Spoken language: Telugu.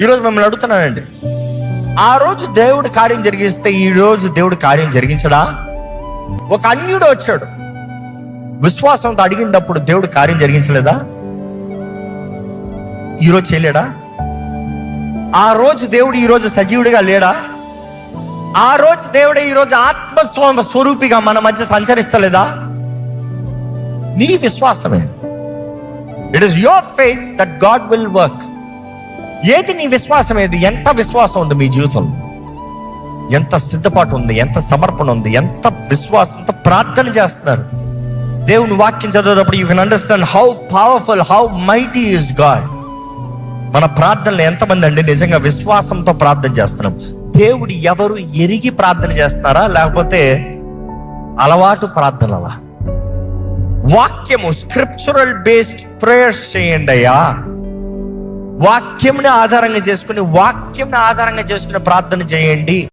ఈరోజు మిమ్మల్ని అడుగుతున్నానండి, ఆ రోజు దేవుడు కార్యం జరిగిస్తే ఈ రోజు దేవుడు కార్యం జరిగించడా? ఒక అన్యుడు వచ్చాడు, విశ్వాసంతో అడిగినప్పుడు దేవుడు కార్యం జరిగించలేదా? ఈరోజు చేయలేడా? ఆ రోజు దేవుడు ఈరోజు సజీవుడిగా లేడా? ఆ రోజు దేవుడే ఈరోజు స్వరూపిగా మన మధ్య సంచరిస్తలేదా? నీ విశ్వాసమే. It is your faith that God will work. ఏది నీ విశ్వాసం? ఏది? ఎంత విశ్వాసం ఉంది మీ జీవితంలో? ఎంత సిద్ధపాటు ఉంది? ఎంత సమర్పణ ఉంది? ఎంత విశ్వాసంతో ప్రార్థన చేస్తున్నారు? దేవుని వాక్యం చదివేటప్పుడు you can understand how powerful, how mighty is God. మన ప్రార్థనలు ఎంతమంది అండి నిజంగా విశ్వాసంతో ప్రార్థన చేస్తున్నాం? దేవుడు ఎవరు ఎరిగి ప్రార్థన చేస్తున్నారా, లేకపోతే అలవాటు ప్రార్థనలా? వాక్యము, స్క్రిప్చురల్ బేస్డ్ ప్రేయర్స్ చేయండి అయ్యా. వాక్యంని ఆధారంగా చేసుకుని ప్రార్థన చేయండి.